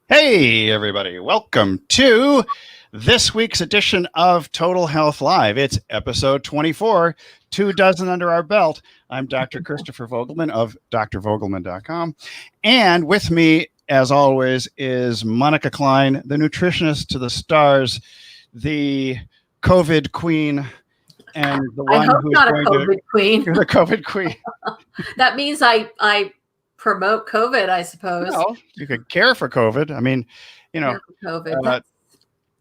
Hey, everybody. Welcome to this week's edition of Total Health Live. It's episode 24, 24 under our belt. I'm Dr. Christopher Vogelman of drvogelman.com. And with me, as always, is Monica Klein, the nutritionist to the stars, the COVID queen, and the I one hope who's not a going COVID queen. You're the COVID queen. That means I promote COVID, I suppose. No, you could care for COVID. I mean, Care for COVID.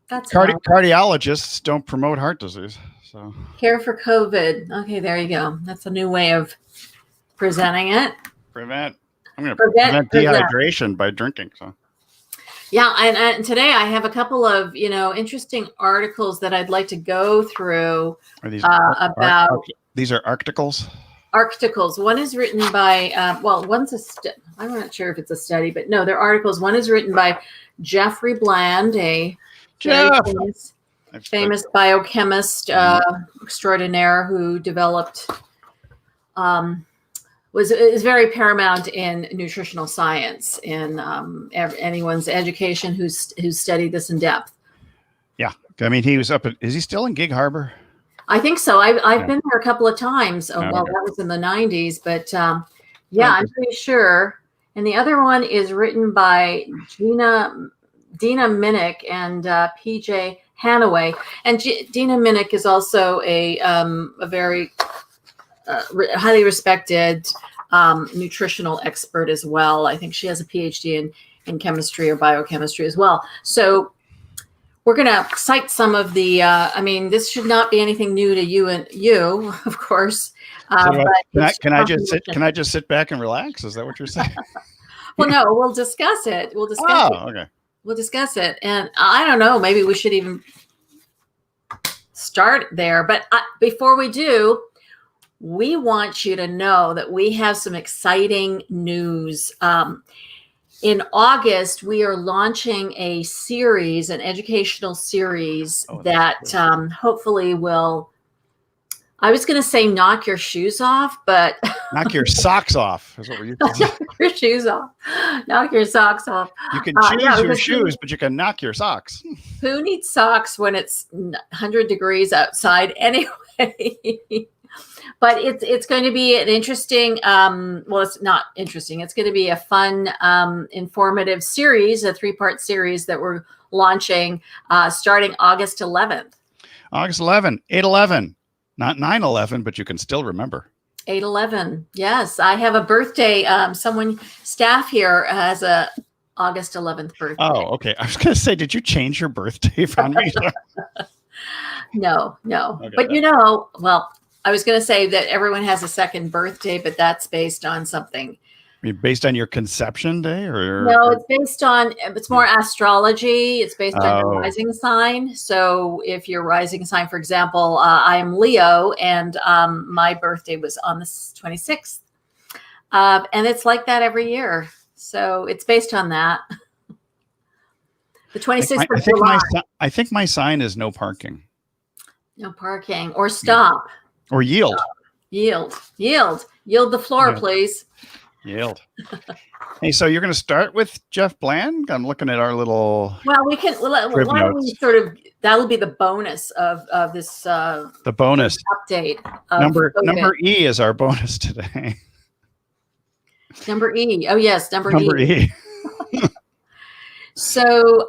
That's cardiologists don't promote heart disease. So care for COVID. Okay, there you go. That's a new way of presenting it. I'm going to prevent dehydration by drinking. So yeah, and today I have a couple of interesting articles that I'd like to go through. Are these about these are articles? Articles. One is written by one's I'm not sure if it's a study, but no, they're articles. One is written by Jeffrey Bland, a famous biochemist extraordinaire who developed is very paramount in nutritional science in anyone's education who's studied this in depth. Yeah, I mean, he was is he still in Gig Harbor? I think so. I've been there a couple of times. That was in the 90s, but I'm pretty sure. And the other one is written by Dina Minnick and PJ Hanaway. And Dina Minnick is also a very highly respected nutritional expert as well. I think she has a PhD in chemistry or biochemistry as well. So we're going to cite some of the, this should not be anything new to you, of course. Can I just sit back and relax? Is that what you're saying? Well, no, we'll discuss it. We'll discuss it. And I don't know, maybe we should even start there. But before we do, we want you to know that we have some exciting news. In August, we are launching a series, an educational series that hopefully will, I was going to say knock your shoes off, but knock your socks off is what we're using. Knock your shoes off. Knock your socks off. You can choose your shoes, but you can knock your socks. Who needs socks when it's 100 degrees outside anyway? But it's going to be an interesting, it's not interesting. It's going to be a fun, informative series, a 3-part series that we're launching starting August 11th. August 11th, 8/11, not 9/11, but you can still remember. 8/11, yes. I have a birthday. Staff here has a August 11th birthday. Oh, okay. I was going to say, did you change your birthday from me? No. Okay, but I was going to say that everyone has a second birthday, but that's based on something. I mean, based on your conception day, or no? It's more astrology. It's based on your rising sign. So, if your rising sign, for example, I am Leo, and my birthday was on the 26th, and it's like that every year. So, it's based on that. The 26th of July. I think my sign is no parking. No parking or stop. Or yield. Yield the floor, please. Yield. Hey, so you're going to start with Jeff Bland? I'm looking at our little. Well, we can. Why don't we sort of? That'll be the bonus of this. The bonus update. Number E is our bonus today. Number E. Oh yes, number E. So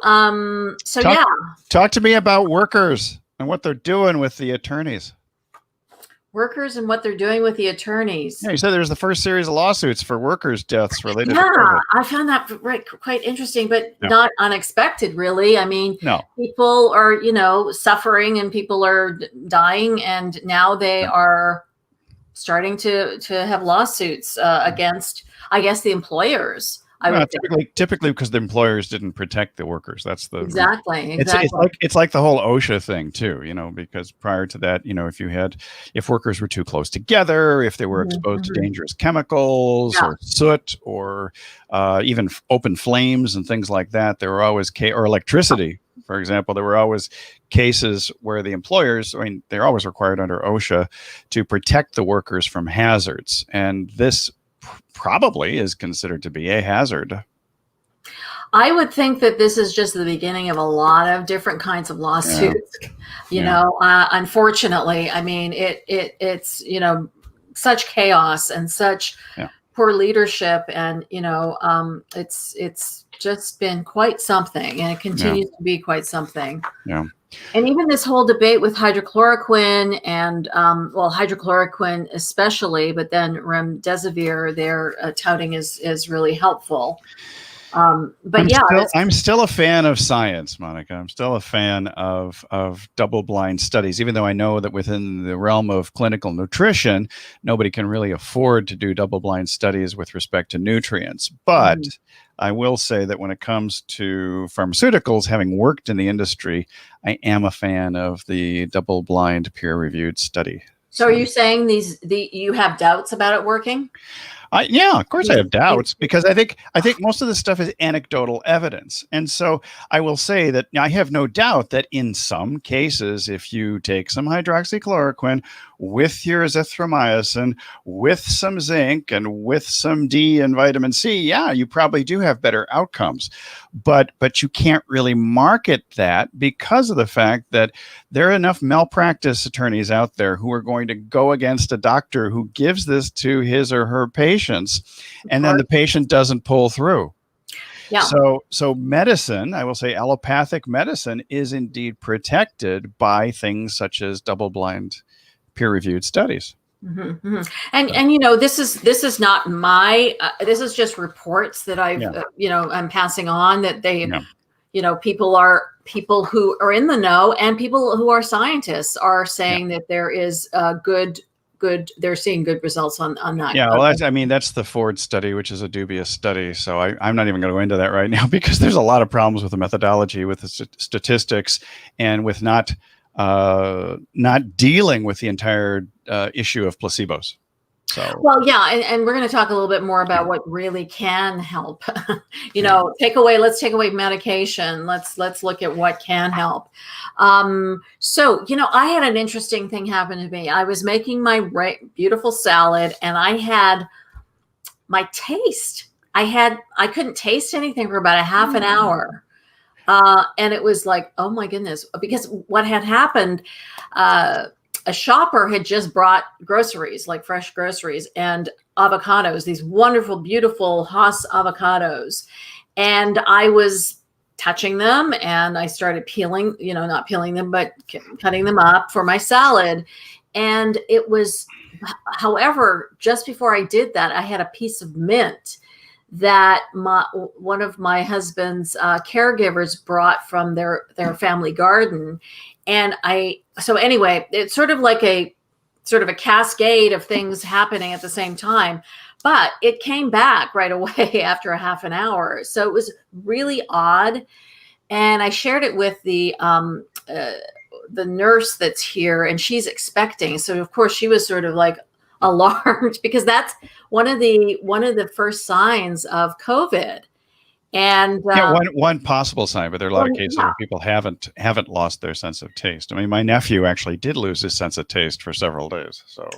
Talk to me about workers and what they're doing with the attorneys. Workers and what they're doing with the attorneys. Yeah, you said there's the first series of lawsuits for workers' deaths related to COVID. I found that quite interesting, but not unexpected, really. I mean, people are, suffering and people are dying, and now they are starting to have lawsuits against, I guess, the employers. Typically because the employers didn't protect the workers. That's the exactly. It's like the whole OSHA thing too, because prior to that, if workers were too close together, if they were exposed to dangerous chemicals or soot or even open flames and things like that, there were always or electricity. For example, there were always cases where the employers, they're always required under OSHA to protect the workers from hazards. And this probably is considered to be a hazard. I would think that this is just the beginning of a lot of different kinds of lawsuits. Unfortunately, I mean, it's, such chaos and such poor leadership, and, it's just been quite something, and it continues to be quite something. Yeah. And even this whole debate with hydrochloroquine and, hydrochloroquine especially, but then remdesivir, they're touting is really helpful. But I'm still a fan of science, Monica. I'm still a fan of double-blind studies, even though I know that within the realm of clinical nutrition, nobody can really afford to do double-blind studies with respect to nutrients. But I will say that when it comes to pharmaceuticals, having worked in the industry, I am a fan of the double-blind peer-reviewed study. So are you saying you have doubts about it working? Yeah, of course I have doubts, because I think most of this stuff is anecdotal evidence. And so I will say that I have no doubt that in some cases, if you take some hydroxychloroquine with your azithromycin, with some zinc and with some D and vitamin C, yeah, you probably do have better outcomes. But you can't really market that because of the fact that there are enough malpractice attorneys out there who are going to go against a doctor who gives this to his or her patients, and then the patient doesn't pull through. Yeah. So medicine, I will say allopathic medicine, is indeed protected by things such as double-blind peer-reviewed studies. Mm-hmm. And this is not my this is just reports that I've I'm passing on, that they people who are in the know and people who are scientists are saying that there is they're seeing good results on that. Yeah, well, that's the Ford study, which is a dubious study. So I'm not even going to go into that right now, because there's a lot of problems with the methodology, with the statistics, and with not dealing with the entire issue of placebos. So, well, and we're going to talk a little bit more about what really can help. Let's take away medication. Let's look at what can help. So, I had an interesting thing happen to me. I was making my beautiful salad, and I had my taste. I couldn't taste anything for about a half an hour. And it was like, oh my goodness, because what had happened, a shopper had just brought groceries, like fresh groceries and avocados, these wonderful, beautiful Hass avocados. And I was touching them, and I started peeling, not peeling them, but cutting them up for my salad. And it was, however, just before I did that, I had a piece of mint that one of my husband's caregivers brought from their family garden. And so anyway, it's sort of a cascade of things happening at the same time, but it came back right away after a half an hour. So it was really odd. And I shared it with the nurse that's here, and she's expecting. So of course she was sort of like alarmed, because that's one of the first signs of COVID. And one possible sign, but there are a lot of cases where people haven't lost their sense of taste. I mean, my nephew actually did lose his sense of taste for several days. So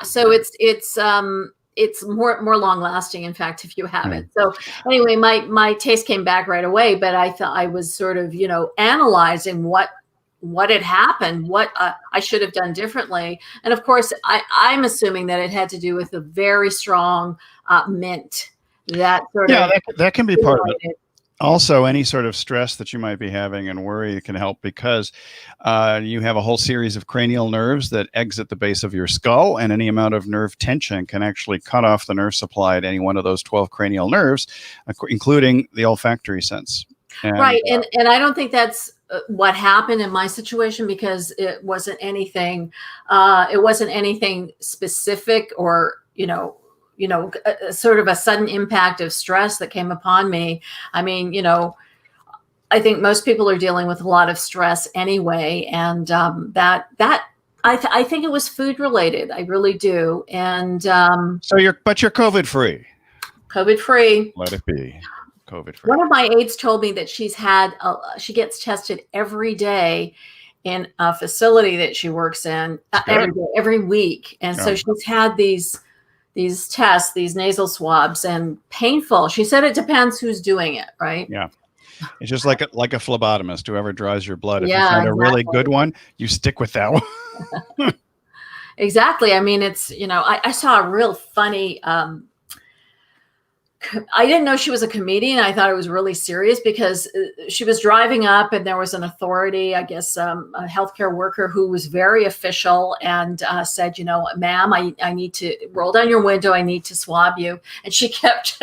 so it's more long lasting, in fact, if you have it. So anyway, my taste came back right away, but I thought I was sort of analyzing what had happened, what I should have done differently. And of course, I'm assuming that it had to do with a very strong mint. That can be part of it. Also, any sort of stress that you might be having and worry can help, because you have a whole series of cranial nerves that exit the base of your skull, and any amount of nerve tension can actually cut off the nerve supply to any one of those 12 cranial nerves, including the olfactory sense. And I don't think that's what happened in my situation, because it wasn't anything specific, or sort of a sudden impact of stress that came upon me. I mean, I think most people are dealing with a lot of stress anyway, and I think it was food related. I really do. And so you're COVID free. COVID free. Let it be. COVID free. One of my aides told me that she gets tested every day in a facility that she works in, every week, and so she's had these tests, these nasal swabs, and painful. She said it depends who's doing it, right? Yeah. It's just like a phlebotomist, whoever draws your blood. If you Yeah, find a really exactly. good one, you stick with that one. Exactly. I mean, it's, I saw a real funny, I didn't know she was a comedian. I thought it was really serious because she was driving up and there was an authority, I guess, a healthcare worker who was very official and said, ma'am, I need to roll down your window. I need to swab you. And she kept,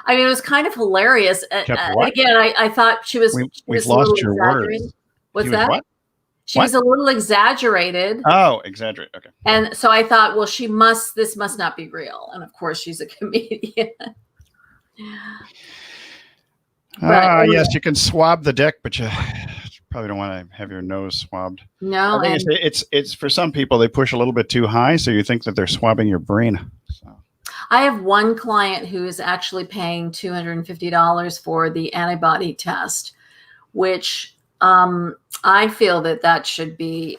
I mean, it was kind of hilarious. Again, I thought she was, we've lost your words. What's that? What? She was a little exaggerated. Oh, exaggerate. Okay. And so I thought, well, this must not be real. And of course, she's a comedian. Yes, you can swab the dick, but you probably don't want to have your nose swabbed. No. I think it's for some people, they push a little bit too high, so you think that they're swabbing your brain. So. I have one client who is actually paying $250 for the antibody test, which I feel that should be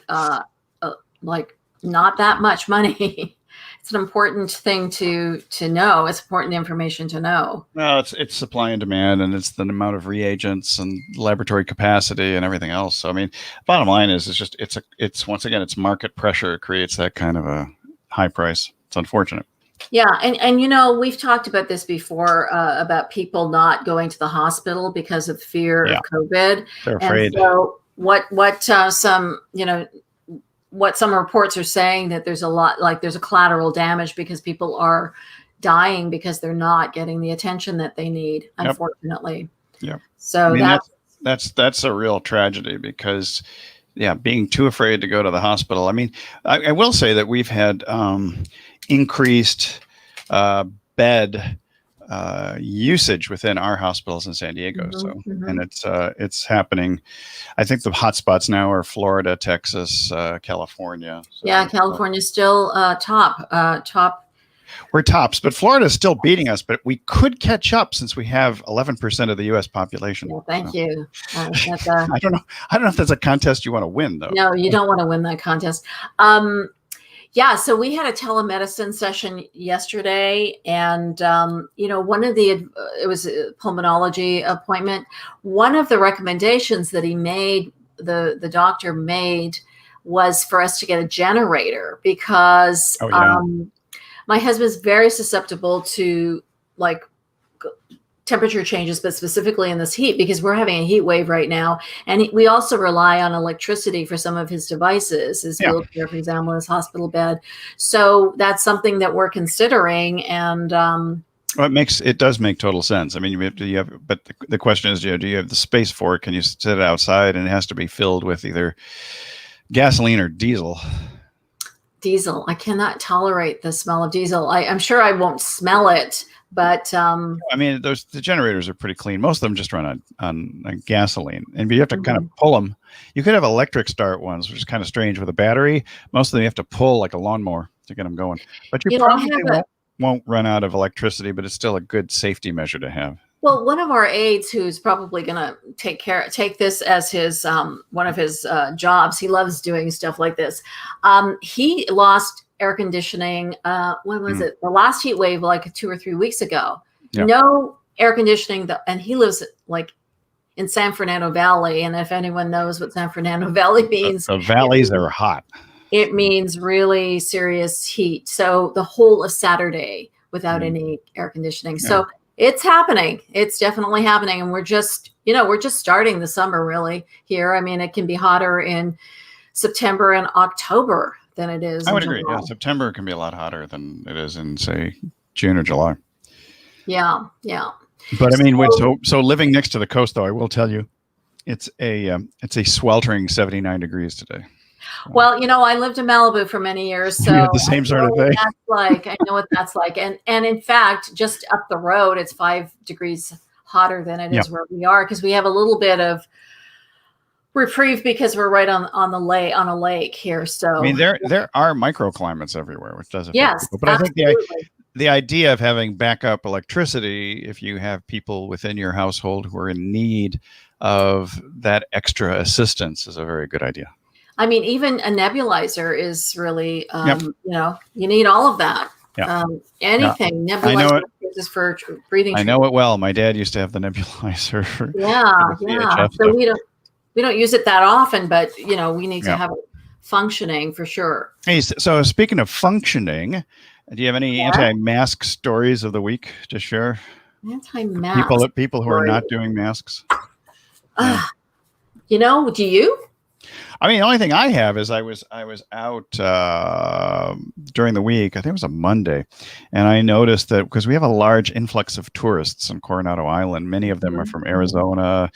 like not that much money. It's an important thing to know. It's important information to know. No, it's supply and demand, and it's the amount of reagents and laboratory capacity and everything else. So I mean, bottom line is it's once again, it's market pressure creates that kind of a high price. It's unfortunate. Yeah, and we've talked about this before about people not going to the hospital because of fear of COVID. They're afraid. And so what some reports are saying that there's a collateral damage because people are dying because they're not getting the attention that they need, unfortunately. Yeah. So I mean, that's a real tragedy because being too afraid to go to the hospital. I mean, I will say that we've had increased bed usage within our hospitals in San Diego. And it's happening. I think the hotspots now are Florida, Texas, California. So, California's still top. We're tops, but Florida is still beating us. But we could catch up since we have 11% of the U.S. population. Well, thank you. I don't know if that's a contest you want to win, though. No, you don't want to win that contest. So we had a telemedicine session yesterday, and it was a pulmonology appointment. One of the recommendations that he made, the doctor made, was for us to get a generator because my husband's very susceptible to temperature changes, but specifically in this heat, because we're having a heat wave right now. And we also rely on electricity for some of his devices, his wheelchair, for example, his hospital bed. So that's something that we're considering. And it does make total sense. I mean, but the question is, do you have the space for it? Can you sit outside? And it has to be filled with either gasoline or diesel. Diesel. I cannot tolerate the smell of diesel. I'm sure I won't smell it. But I mean, the generators are pretty clean. Most of them just run on gasoline, and you have to kind of pull them. You could have electric start ones, which is kind of strange with a battery. Most of them you have to pull like a lawnmower to get them going. But you probably won't run out of electricity. But it's still a good safety measure to have. Well, one of our aides, who's probably going to take this as his one of his jobs. He loves doing stuff like this. He lost air conditioning. When was it? The last heat wave, like 2 or 3 weeks ago. Yeah. No air conditioning. And he lives in San Fernando Valley. And if anyone knows what San Fernando Valley means, the valleys are hot. It means really serious heat. So the whole of Saturday without any air conditioning. Yeah. So it's happening. It's definitely happening. And we're just starting the summer really here. I mean, it can be hotter in September and October than it is. I would agree. Yeah, September can be a lot hotter than it is in, say, June or July. Yeah. But I mean, so living next to the coast, though, I will tell you, it's a sweltering 79 degrees today. Well, I lived in Malibu for many years, so the same sort of thing. I know what that's like, and in fact, just up the road, it's 5 degrees hotter than it is where we are because we have a little bit of reprieve because we're right on a lake here. So I mean, there are microclimates everywhere, which does affect people. But absolutely. I think the idea of having backup electricity, if you have people within your household who are in need of that extra assistance, is a very good idea. I mean, even a nebulizer is really, you need all of that. Yeah. Anything I know nebulizer it. is for breathing. I know it well. My dad used to have the nebulizer for Yeah, the yeah. CHF So stuff. we don't use it that often, but we need to Yeah. have it functioning for sure. Hey, so speaking of functioning, do you have any anti-mask stories of the week to share? Anti-mask. People who are not doing masks. Yeah. Do you? I mean, the only thing I have is I was out during the week. I think it was a Monday, and I noticed that because we have a large influx of tourists on Coronado Island. Many of them are from Arizona,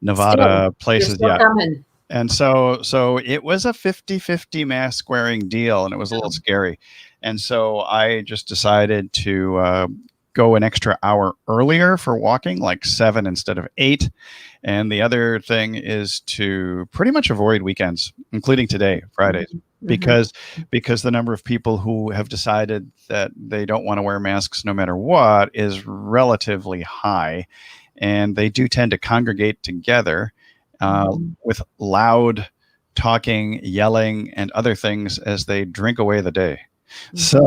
Nevada, places. Still coming. And so it was a 50-50 mask wearing deal, and it was a little scary. And so I just decided to go an extra hour earlier for walking, like 7 instead of 8. And the other thing is to pretty much avoid weekends, including today, Fridays, because the number of people who have decided that they don't want to wear masks no matter what is relatively high. And they do tend to congregate together with loud talking, yelling, and other things as they drink away the day. So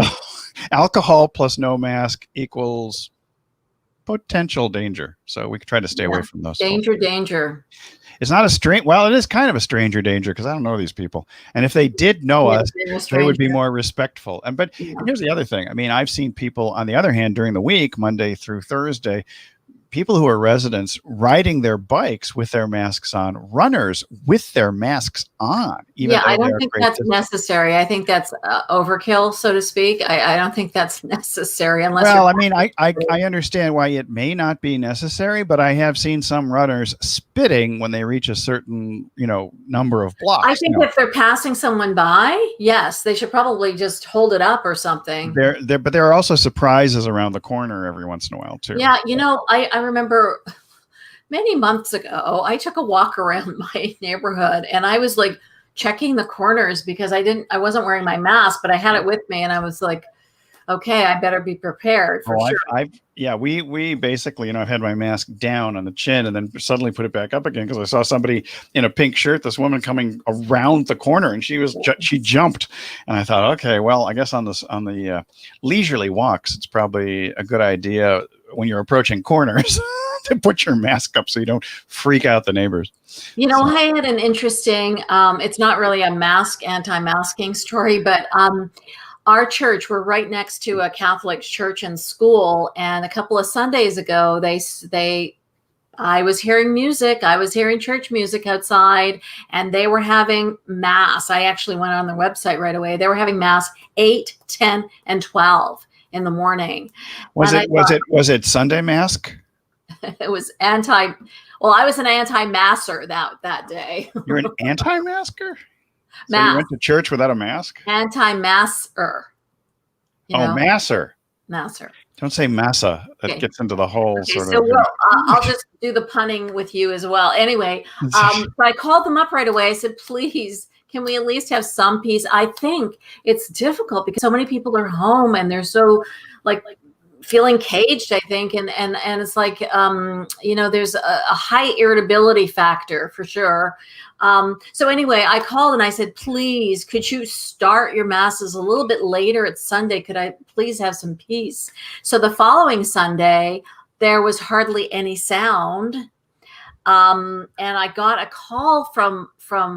alcohol plus no mask equals potential danger. So we could try to stay away from those. Danger. It's not a strange. Well, it is kind of a stranger danger because I don't know these people. And if they did know us, they would be more respectful. But here's the other thing. I mean, I've seen people, on the other hand, during the week, Monday through Thursday, people who are residents riding their bikes with their masks on, runners with their masks on. I don't think that's necessary. I think that's overkill, so to speak. I don't think that's necessary unless. Well, I mean, I understand why it may not be necessary, but I have seen some runners spitting when they reach a certain, number of blocks. I think if they're passing someone by, yes, they should probably just hold it up or something. But there are also surprises around the corner every once in a while too. Yeah, I remember many months ago, I took a walk around my neighborhood and I was like checking the corners because I wasn't wearing my mask, but I had it with me and I was like, okay, I better be prepared for sure. We basically, I've had my mask down on the chin and then suddenly put it back up again because I saw somebody in a pink shirt, this woman coming around the corner, and she jumped, and I thought, okay, well, I guess on the leisurely walks, it's probably a good idea when you're approaching corners to put your mask up so you don't freak out the neighbors. I had an interesting, it's not really a anti-masking story, but our church, we're right next to a Catholic church and school. And a couple of Sundays ago, I was hearing music. I was hearing church music outside, and they were having mass. I actually went on their website right away. They were having mass 8, 10, and 12 in the morning. Was it Sunday mask? It was I was an anti-masser that day. You're an anti-masker? So you went to church without a mask? Anti-masser. Masser. Masser. Don't say massa. That gets into the whole sort of. I'll just do the punning with you as well. Anyway, so I called them up right away. I said, please, can we at least have some peace? I think it's difficult because so many people are home and they're so like feeling caged, I think. And it's like, there's a high irritability factor for sure. So anyway, I called and I said, please, could you start your masses a little bit later at Sunday? Could I please have some peace? So the following Sunday, there was hardly any sound. And I got a call from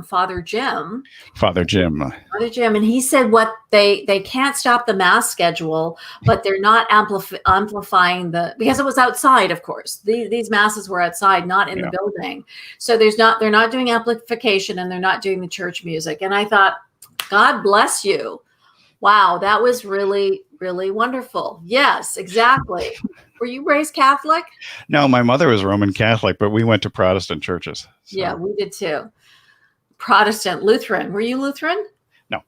Father Jim. And he said they can't stop the mass schedule, but they're not amplifying because it was outside, of course. These masses were outside, not in the building. So they're not doing amplification and they're not doing the church music. And I thought, God bless you. Wow, that was really, really wonderful. Yes, exactly. Were you raised Catholic? No, my mother was Roman Catholic, but we went to Protestant churches. So. Yeah, we did too. Protestant, Lutheran. Were you Lutheran? No.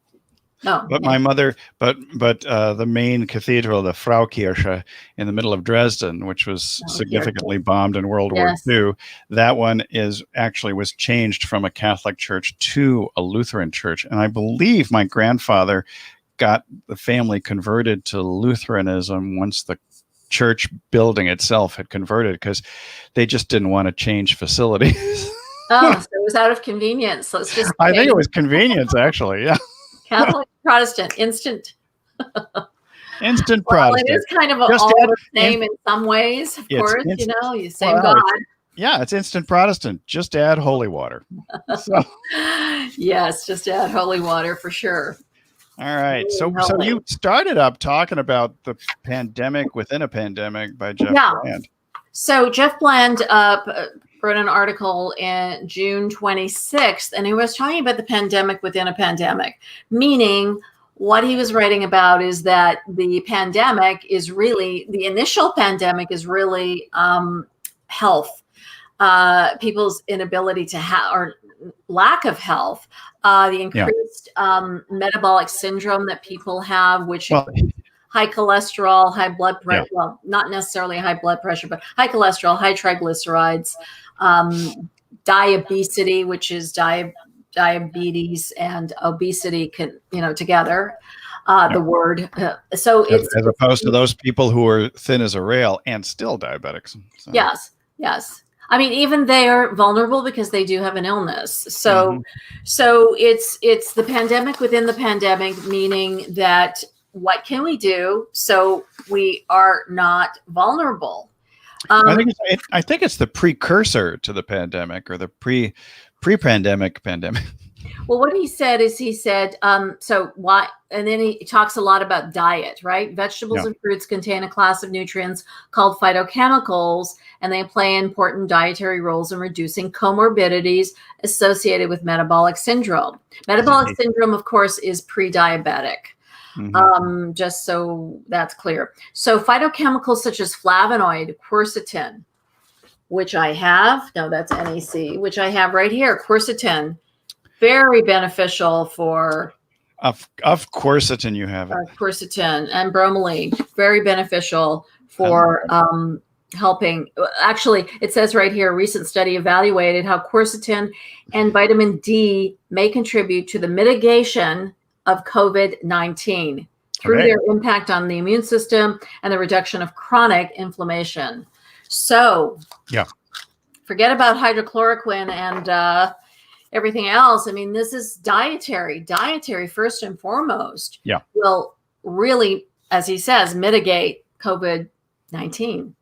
No. But my mother, but the main cathedral, the Fraukirche in the middle of Dresden, which was significantly bombed in World War II, that one was changed from a Catholic church to a Lutheran church. And I believe my grandfather got the family converted to Lutheranism once the church building itself had converted because they just didn't want to change facilities. So it was out of convenience. I think it was convenience, actually. Yeah. Catholic, Protestant, instant. Instant Well, it Protestant. is kind of Just all add- the same in some ways, of course, you same well, God. Yeah, it's instant Protestant. Just add holy water. So, Yes, just add holy water for sure. all right. So Holy. you started up talking about the pandemic within a pandemic by Jeff Bland. So Jeff Bland wrote an article in June 26th, and he was talking about the pandemic within a pandemic, meaning what he was writing about is that the pandemic is really, the initial pandemic is really health, people's inability to have, or lack of health, the increased metabolic syndrome that people have, which includes high cholesterol, high blood pressure, well, not necessarily high blood pressure, but high cholesterol, high triglycerides, diabetes, which is diabetes and obesity, together, the word. So it's as opposed to those people who are thin as a rail and still diabetics. So. Yes. I mean, even they are vulnerable because they do have an illness. So it's the pandemic within the pandemic, meaning that what can we do so we are not vulnerable? I think it's the precursor to the pandemic, or the pre-pandemic pandemic. Well, what he said, so why, and then he talks a lot about diet, right? Vegetables and fruits contain a class of nutrients called phytochemicals, and they play important dietary roles in reducing comorbidities associated with metabolic syndrome. Metabolic syndrome, of course, is pre-diabetic. Just so that's clear. So phytochemicals such as flavonoid, quercetin, which I have, no, that's NAC, which I have right here, quercetin, very beneficial for... Of quercetin, you have it. Quercetin and bromelain, very beneficial for helping. Actually, it says right here, a recent study evaluated how quercetin and vitamin D may contribute to the mitigation of COVID-19 through their impact on the immune system and the reduction of chronic inflammation. So forget about hydrochloroquine and everything else. I mean, this is dietary first and foremost will really, as he says, mitigate COVID-19.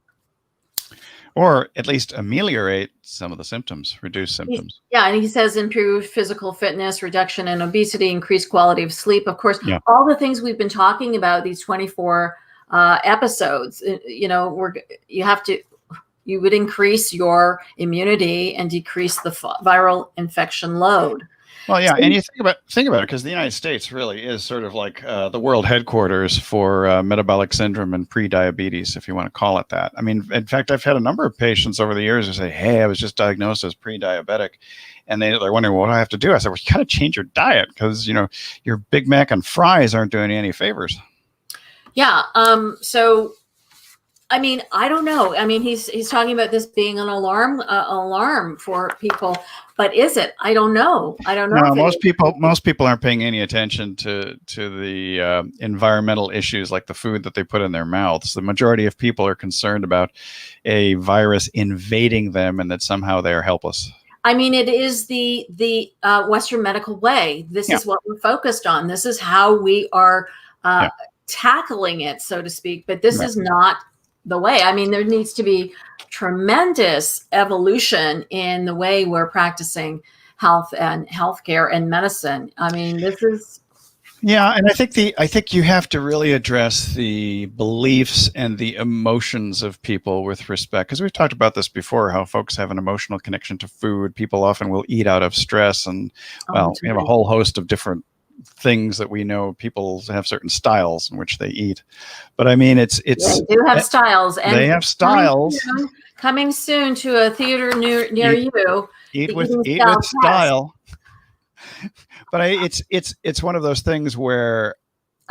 Or at least ameliorate some of the symptoms, reduce symptoms. And he says improved physical fitness, reduction in obesity, increased quality of sleep. Of course, all the things we've been talking about, these 24 episodes, you would increase your immunity and decrease the viral infection load. Well, yeah, and you think about it, because the United States really is sort of like the world headquarters for metabolic syndrome and pre-diabetes, if you want to call it that. I mean, in fact, I've had a number of patients over the years who say, "Hey, I was just diagnosed as pre-diabetic," and they're wondering, "What do I have to do?" I said, "Well, you got to change your diet, because your Big Mac and fries aren't doing you any favors." Yeah. So, I mean, I don't know. I mean, he's talking about this being an alarm for people, but is it? I don't know. No, most people aren't paying any attention to the environmental issues, like the food that they put in their mouths. The majority of people are concerned about a virus invading them, and that somehow they are helpless. I mean, it is the Western medical way. This is what we're focused on. This is how we are tackling it, so to speak. But this is not the way. I mean, there needs to be tremendous evolution in the way we're practicing health and healthcare and medicine. I mean, this is... Yeah, and I think you have to really address the beliefs and the emotions of people with respect, because we've talked about this before, how folks have an emotional connection to food. People often will eat out of stress, and we have a whole host of different things that we know. People have certain styles in which they eat, but I mean, it's they do have styles, and they have styles. Coming soon to a theater near you. Eat with style. But it's one of those things where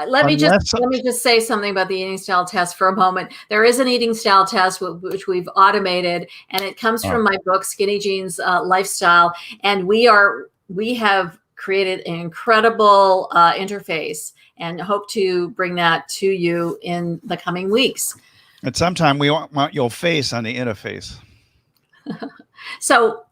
let me just say something about the eating style test for a moment. There is an eating style test which we've automated, and it comes from my book, Skinny Jeans Lifestyle, and we have created an incredible interface, and hope to bring that to you in the coming weeks. At some time, we want your face on the interface. So,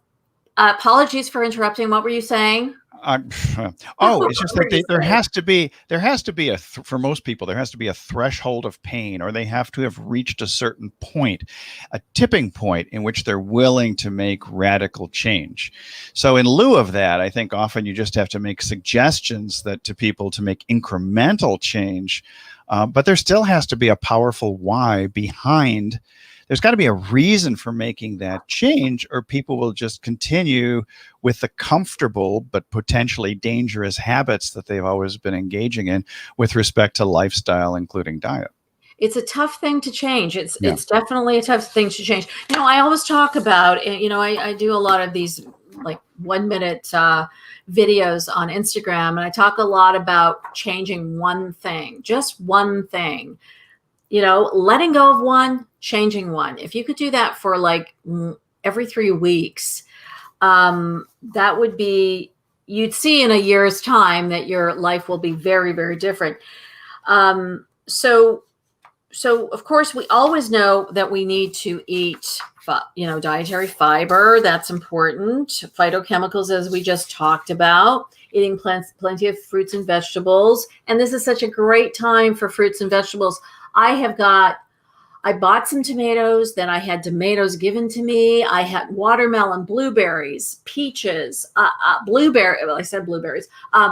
apologies for interrupting. What were you saying? It's just that there has to be for most people, there has to be a threshold of pain, or they have to have reached a certain point, a tipping point in which they're willing to make radical change. So in lieu of that, I think often you just have to make suggestions to people to make incremental change. But there still has to be a powerful why behind. There's got to be a reason for making that change, or people will just continue with the comfortable but potentially dangerous habits that they've always been engaging in with respect to lifestyle, including diet. It's a tough thing to change. It's definitely a tough thing to change. I always talk about, I do a lot of these like 1 minute videos on Instagram, and I talk a lot about changing one thing, just one thing. Letting go of one, changing one. If you could do that for like every 3 weeks, that would be, you'd see in a year's time that your life will be very, very different. So of course, we always know that we need to eat, dietary fiber. That's important. Phytochemicals, as we just talked about. Eating plenty of fruits and vegetables. And this is such a great time for fruits and vegetables. I bought some tomatoes, then I had tomatoes given to me. I had watermelon, blueberries, peaches,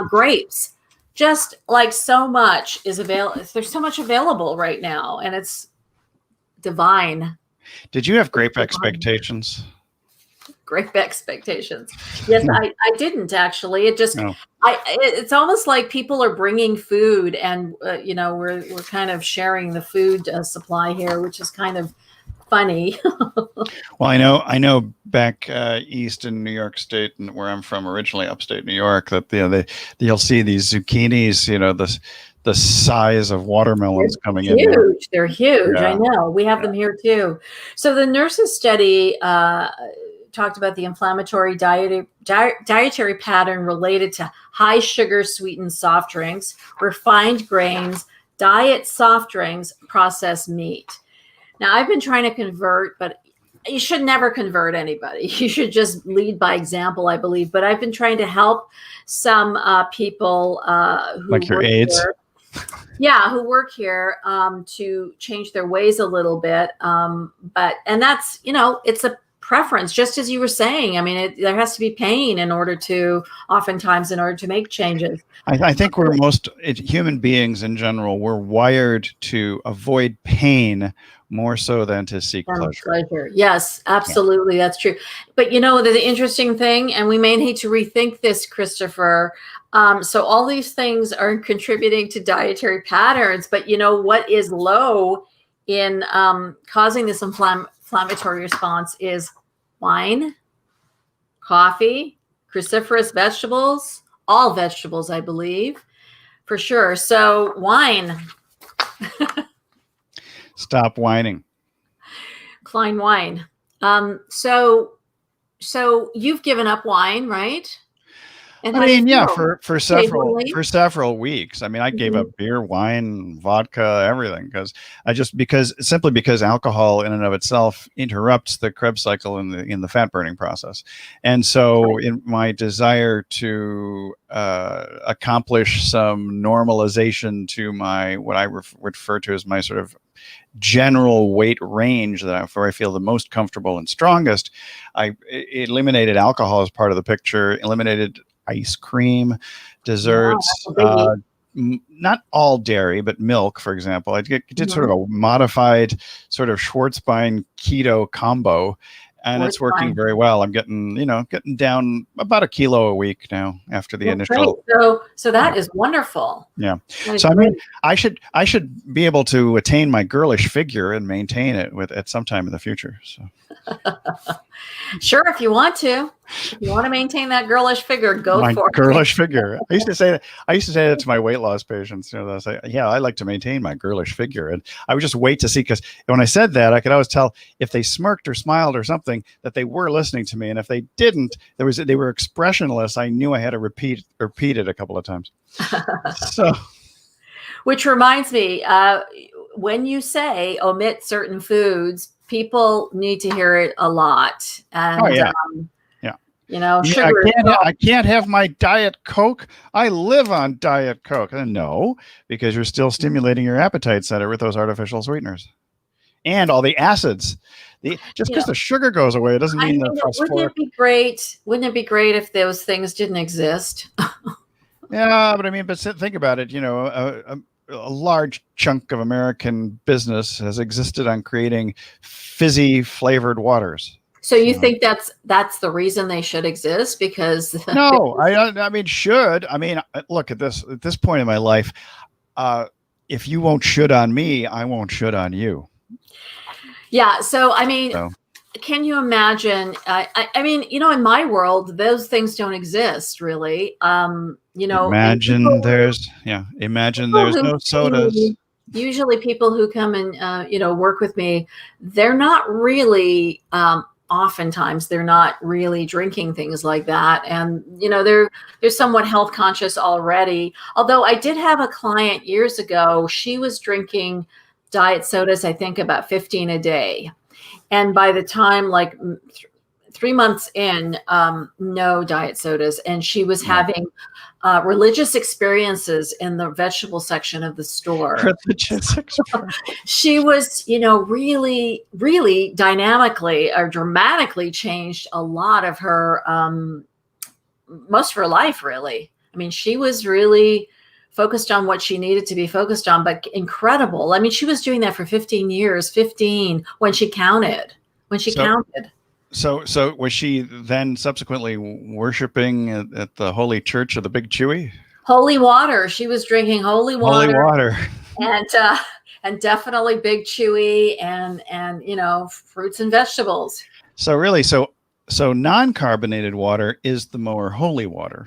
grapes. Just like so much is available. There's so much available right now, and it's divine. Did you have grape expectations? Grape expectations. Yes, I didn't actually. It just, it's almost like people are bringing food, and we're kind of sharing the food supply here, which is kind of funny. Well, I know back east in New York State, and where I'm from originally, upstate New York, that you'll see these zucchinis, the size of watermelons coming in. Huge. They're huge. Yeah. I know. We have them here too. So the nurses study talked about the inflammatory dietary pattern related to high sugar sweetened soft drinks, refined grains, diet soft drinks, processed meat. Now, I've been trying to convert, but you should never convert anybody. You should just lead by example, I believe. But I've been trying to help some people who like your aides. Who work here to change their ways a little bit. And that's, it's a preference, just as you were saying. I mean, there has to be pain oftentimes in order to make changes. I think human beings in general, we're wired to avoid pain more so than to seek pleasure. Yes, absolutely. Yeah. That's true. But the interesting thing, and we may need to rethink this, Christopher. So all these things are contributing to dietary patterns, but what is low in causing this inflammatory response is wine, coffee, cruciferous vegetables, all vegetables, I believe, for sure. So wine. Stop whining. Klein wine. So you've given up wine, right? And for several weeks. I mean, I gave up beer, wine, vodka, everything simply because alcohol in and of itself interrupts the Krebs cycle in the fat burning process. And so in my desire to accomplish some normalization to what I refer to as my sort of general weight range where I feel the most comfortable and strongest, I eliminated alcohol as part of the picture, eliminated ice cream, desserts, not all dairy, but milk, for example. I did sort of a modified sort of Schwarzbein keto combo, and it's working very well. I'm getting down about 1 kilo a week now after the initial. Great. So that is wonderful. Yeah. So I mean, I should be able to attain my girlish figure and maintain it at some time in the future. So. Sure, if you want to maintain that girlish figure, go for it. My girlish figure. I used to say that to my weight loss patients. They'll say, "Yeah, I like to maintain my girlish figure," and I would just wait to see, because when I said that, I could always tell if they smirked or smiled or something that they were listening to me, and if they didn't, they were expressionless. I knew I had to repeat it a couple of times. So, which reminds me, when you say omit certain foods, people need to hear it a lot. And sugar. I can't have my Diet Coke. I live on Diet Coke. No, because you're still stimulating your appetite center with those artificial sweeteners and all the acids. Just because the sugar goes away, it doesn't mean the phosphoric. Wouldn't it be great? Wouldn't it be great if those things didn't exist? Yeah, but think about it. A large chunk of American business has existed on creating fizzy flavored waters. So you think that's the reason they should exist? Because no, should. Look at this point in my life. If you won't should on me, I won't should on you. Yeah. So, can you imagine? In my world, those things don't exist really. Imagine there's no sodas. Usually people who come and, work with me, they're not really, oftentimes they're not really drinking things like that. And, they're somewhat health conscious already. Although I did have a client years ago, she was drinking diet sodas, I think about 15 a day. And by the time 3 months in, no diet sodas. And she was having religious experiences in the vegetable section of the store. She was, really, really dynamically or dramatically changed a lot of her, most of her life, really. She was really focused on what she needed to be focused on, but incredible. She was doing that for 15 years, 15 when she counted. So was she then subsequently worshiping at the Holy Church of the Big Chewy? Holy water. She was drinking holy water. Holy water. And definitely Big Chewy and fruits and vegetables. So really, so non-carbonated water is the more holy water.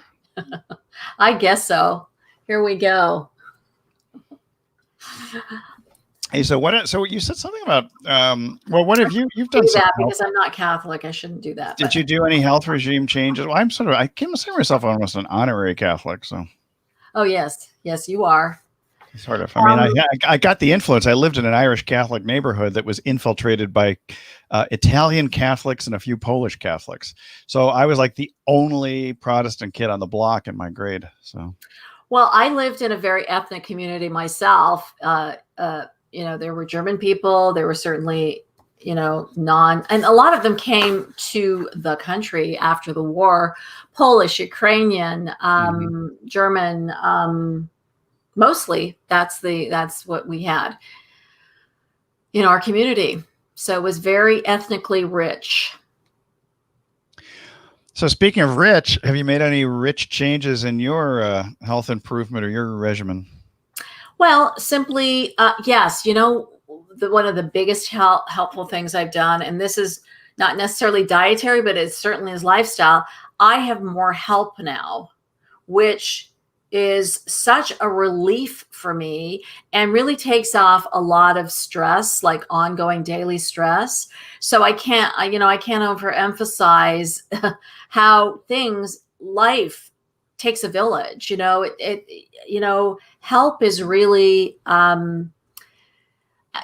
I guess so. Here we go. Hey, so you said something about what have you've done that because I'm not Catholic, I shouldn't do that. Did you do any health regime changes? Well, I consider myself almost an honorary Catholic, so. Oh yes, you are. Sort of. I got the influence. I lived in an Irish Catholic neighborhood that was infiltrated by Italian Catholics and a few Polish Catholics. So I was like the only Protestant kid on the block in my grade. So. Well, I lived in a very ethnic community myself. There were German people. There were certainly, and a lot of them came to the country after the war, Polish, Ukrainian, German, mostly that's what we had in our community. So it was very ethnically rich. So speaking of rich, have you made any rich changes in your health improvement or your regimen? Well, simply, yes. One of the biggest helpful things I've done, and this is not necessarily dietary, but it certainly is lifestyle. I have more help now, which is such a relief for me and really takes off a lot of stress, like ongoing daily stress. So I can't overemphasize how life takes a village. Help is really, and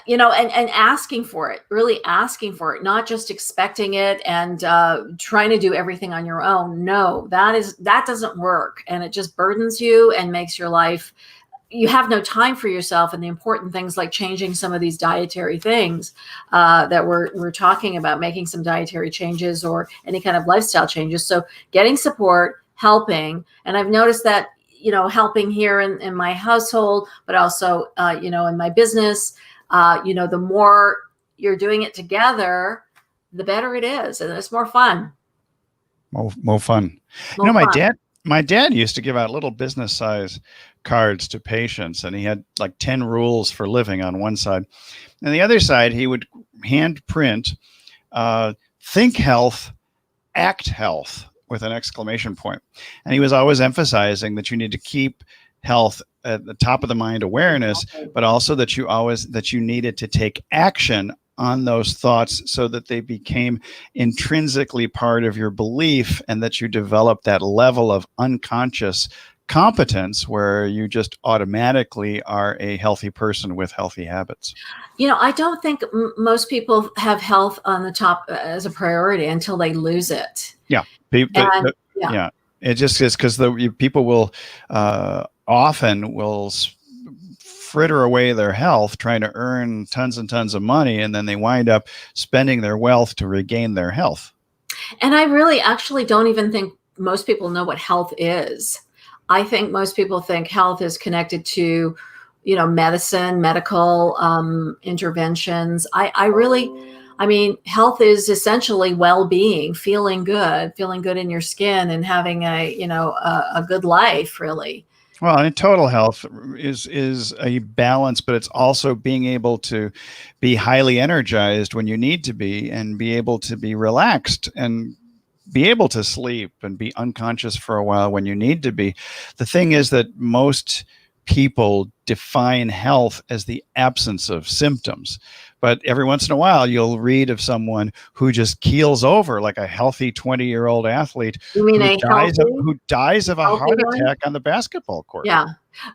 asking for it, really asking for it, not just expecting it and trying to do everything on your own. No, that doesn't work. And it just burdens you and makes your life, you have no time for yourself and the important things like changing some of these dietary things that we're talking about, making some dietary changes or any kind of lifestyle changes. So getting support, helping. And I've noticed that, helping here in my household, but also, in my business, the more you're doing it together, the better it is. And it's more fun. More fun. My dad used to give out little business size cards to patients, and he had like 10 rules for living on one side. And the other side, he would hand print, think health, act health, with an exclamation point. And he was always emphasizing that you need to keep health at the top of the mind awareness, but also that you needed to take action on those thoughts so that they became intrinsically part of your belief and that you develop that level of unconscious competence where you just automatically are a healthy person with healthy habits. I don't think most people have health on the top as a priority until they lose it. Yeah. And yeah. Yeah. It just is because people will often will fritter away their health trying to earn tons and tons of money, and then they wind up spending their wealth to regain their health. And I really actually don't even think most people know what health is. I think most people think health is connected to, medicine, medical interventions. I mean, health is essentially well-being, feeling good in your skin and having a good life, really. Well, and total health is a balance, but it's also being able to be highly energized when you need to be, and be able to be relaxed and be able to sleep and be unconscious for a while when you need to be. The thing is that most people define health as the absence of symptoms. But every once in a while, you'll read of someone who just keels over, like a healthy 20-year-old athlete You mean who dies of a heart one? attack on the basketball court. Yeah.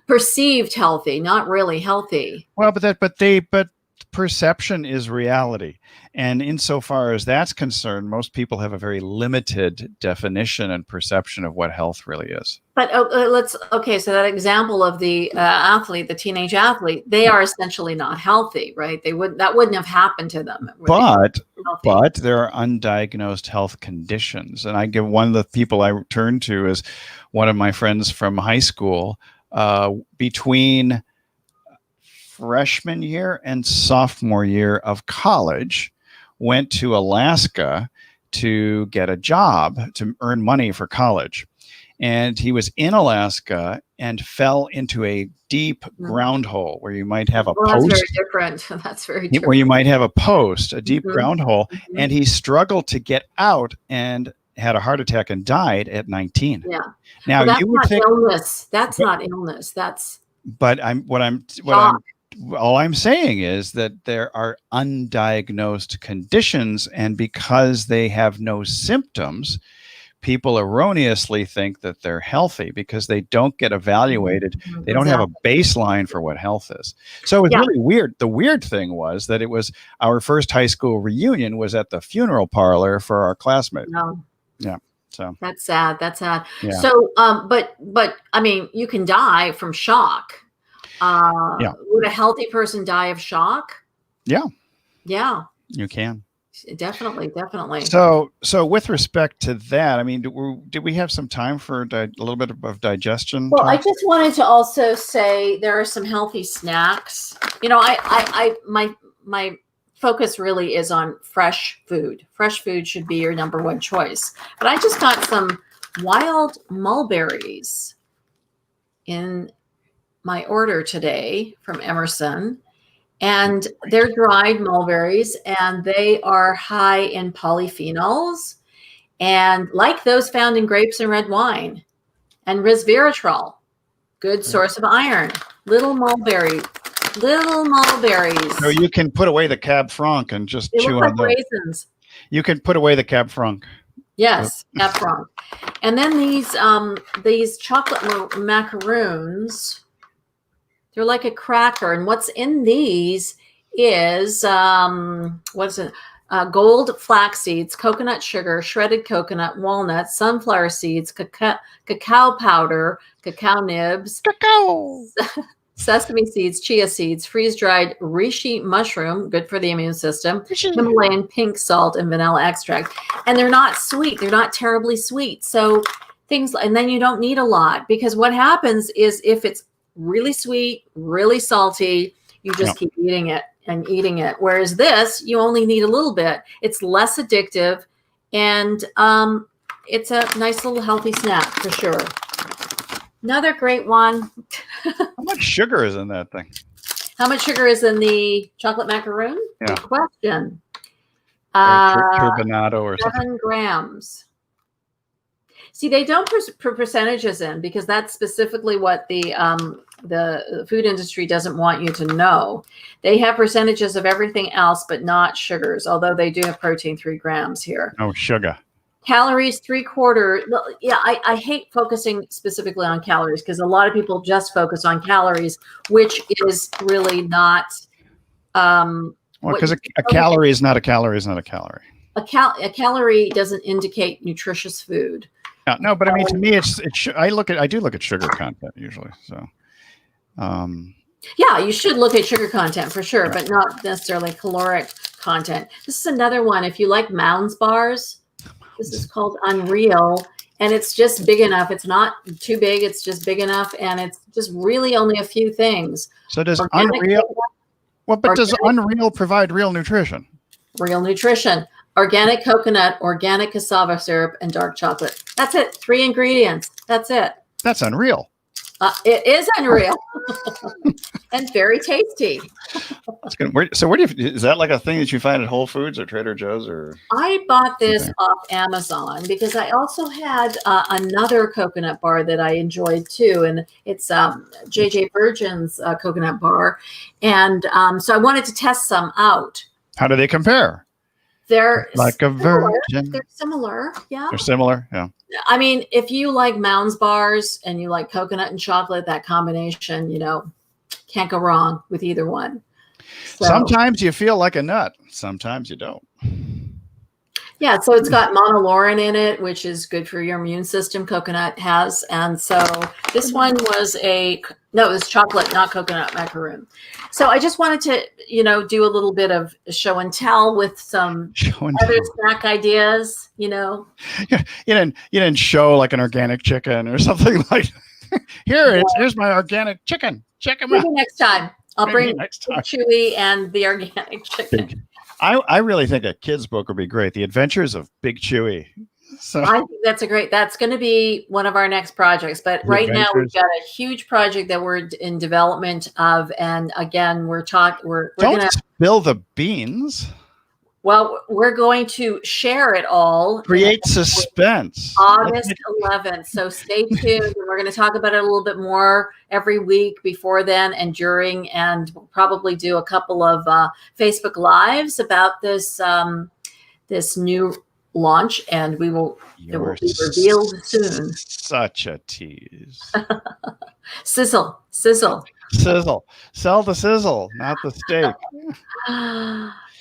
Perceived healthy, not really healthy. Well, but perception is reality. And insofar as that's concerned, most people have a very limited definition and perception of what health really is. But so that example of the athlete, the teenage athlete, they are essentially not healthy, right? That wouldn't have happened to them. But there are undiagnosed health conditions. And I give one of the people I turn to is one of my friends from high school. Between freshman year and sophomore year of college, went to Alaska to get a job to earn money for college. And he was in Alaska and fell into a deep ground hole where you might have a post. That's very different. That's very different. Where you might have a deep ground hole. And he struggled to get out and had a heart attack and died at 19. Yeah. Now that's you would not think illness. That's not illness. That's. But all I'm saying is that there are undiagnosed conditions, and because they have no symptoms, people erroneously think that they're healthy because they don't get evaluated. They don't have a baseline for what health is. So it's really weird. The weird thing was that it was our first high school reunion was at the funeral parlor for our classmate. No. Yeah. So that's sad. That's sad. Yeah. So, but I mean, you can die from shock. Would a healthy person die of shock? Yeah. Yeah. You can. Definitely. So with respect to that, I mean, did we have some time for a little bit of digestion? Well, I just wanted to also say there are some healthy snacks. My focus really is on fresh food. Fresh food should be your number one choice. But I just got some wild mulberries in my order today from Emerson, and they're dried mulberries, and they are high in polyphenols, and like those found in grapes and red wine, and resveratrol, good source of iron. Little mulberries. So you can put away the Cab Franc and just chew on those. Raisins. You can put away the Cab Franc. Yes, Cab Franc. And then these chocolate macaroons. They're like a cracker, and what's in these is gold flax seeds, coconut sugar, shredded coconut, walnuts, sunflower seeds, cacao powder, cacao nibs, sesame seeds, chia seeds, freeze-dried reishi mushroom, good for the immune system, Himalayan pink salt, and vanilla extract. And they're not sweet. They're not terribly sweet. So and then you don't need a lot, because what happens is if it's really sweet, really salty, you just keep eating it and eating it. Whereas this, you only need a little bit. It's less addictive, and it's a nice little healthy snack for sure. Another great one. How much sugar is in that thing? How much sugar is in the chocolate macaroon? Yeah. Good question. Turbinado or 7 grams. See, they don't put percentages in, because that's specifically what the food industry doesn't want you to know. They have percentages of everything else, but not sugars, although they do have protein, 3 grams here. Oh, sugar. Calories, 3/4. Well, yeah, I hate focusing specifically on calories, because a lot of people just focus on calories, which is really not. Well, because a calorie is not a calorie is not a calorie. a calorie doesn't indicate nutritious food. No, but I mean, to me, I do look at sugar content usually. So, yeah, you should look at sugar content for sure, but not necessarily caloric content. This is another one. If you like Mounds bars, this is called Unreal, and it's just big enough. It's not too big. It's just big enough, and it's just really only a few things. So does Unreal? Well, but does Unreal provide real nutrition? Real nutrition. Organic coconut, organic cassava syrup, and dark chocolate. That's it. 3 ingredients. That's it. That's unreal. It is unreal and very tasty. That's good. So where is that like a thing that you find at Whole Foods or Trader Joe's or? I bought this off Amazon because I also had another coconut bar that I enjoyed too. And it's JJ Virgin's coconut bar. And so I wanted to test some out. How do they compare? They're like similar. a virgin. They're similar. Yeah. They're similar. Yeah. I mean, if you like Mounds bars and you like coconut and chocolate, that combination, can't go wrong with either one. So, sometimes you feel like a nut. Sometimes you don't. Yeah. So it's got monolaurin in it, which is good for your immune system. Coconut has. And so this one was it was chocolate, not coconut macaroon. So I just wanted to, do a little bit of show and tell with some other snack ideas, Yeah, you didn't show like an organic chicken or something like here's my organic chicken. Check them out. Maybe next time. I'll bring Chewy and the organic chicken. I really think a kid's book would be great. The Adventures of Big Chewy. So I think that's going to be one of our next projects. But right now we've got a huge project that we're in development of. And again, we're going to spill the beans. Well, we're going to share it all. Create suspense. August 11th. So stay tuned. We're going to talk about it a little bit more every week before then and during, and we'll probably do a couple of Facebook Lives about this this new launch, and it will be revealed soon. Such a tease. Sizzle. Sell the sizzle, not the steak.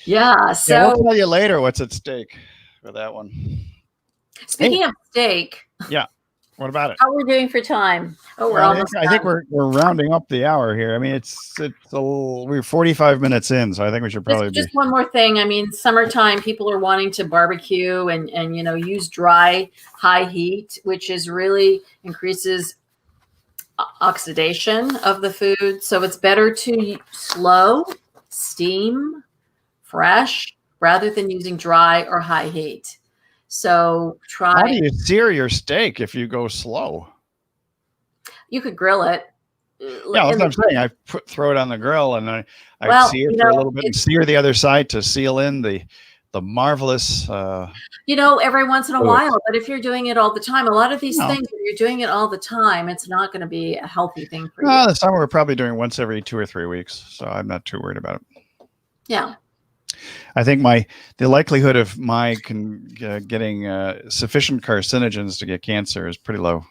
Yeah. So I'll tell you later what's at stake for that one. Speaking of steak. Yeah. What about it? How are we doing for time? Oh, we're almost done. I think we're rounding up the hour here. I mean, we're 45 minutes in, so I think we should probably just one more thing. I mean, summertime, people are wanting to barbecue and use dry high heat, which really increases oxidation of the food. So it's better to slow steam fresh rather than using dry or high heat. So how do you sear your steak if you go slow? You could grill it. Yeah, that's what I'm saying. I throw it on the grill and I sear it for a little bit and sear the other side to seal in the marvelous. Every once in a while. But if you're doing it all the time, a lot of these things, if you're doing it all the time, it's not going to be a healthy thing for you. The summer we're probably doing once every 2 or 3 weeks, so I'm not too worried about it. Yeah. I think the likelihood of my getting sufficient carcinogens to get cancer is pretty low.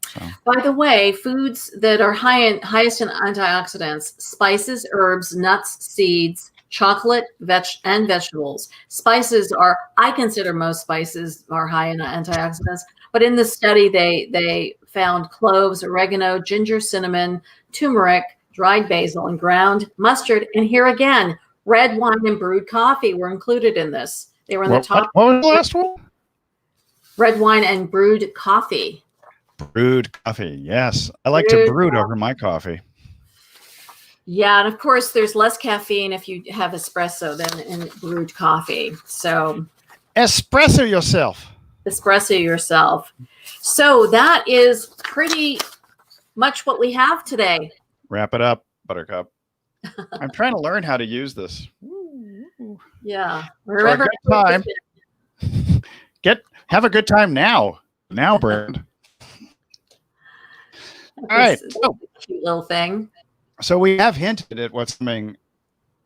So. By the way, foods that are highest in antioxidants: spices, herbs, nuts, seeds, chocolate, and vegetables. Spices I consider most spices are high in antioxidants. But in the study, they found cloves, oregano, ginger, cinnamon, turmeric, dried basil, and ground mustard. And here again, red wine and brewed coffee were included in this. They were in the top. What was the last one? Red wine and brewed coffee. Brewed coffee, yes. I like to brew it over my coffee. Yeah, and of course, there's less caffeine if you have espresso than in brewed coffee. So, espresso yourself. So that is pretty much what we have today. Wrap it up, Buttercup. I'm trying to learn how to use this. Yeah. Remember, time. Have a good time now. Now, Brand. All right. So, cute little thing. So we have hinted at what's coming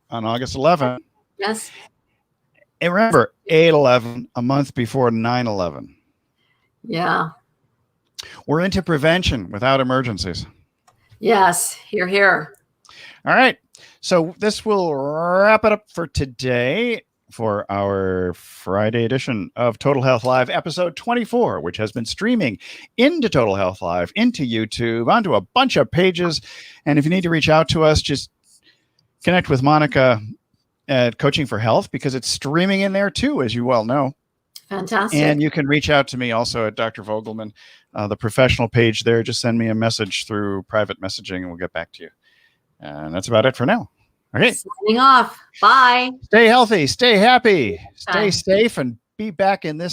on August 11th. Yes. And remember, 8/11, a month before 9/11. Yeah. We're into prevention without emergencies. Yes. Here. All right. So this will wrap it up for today. for our Friday edition of Total Health Live, episode 24, which has been streaming into Total Health Live, into YouTube, onto a bunch of pages. And if you need to reach out to us, just connect with Monica at Coaching for Health, because it's streaming in there too, as you well know. Fantastic. And you can reach out to me also at Dr. Vogelman, the professional page there. Just send me a message through private messaging and we'll get back to you. And that's about it for now. Okay. Signing off. Bye. Stay healthy, stay happy, stay safe, and be back in this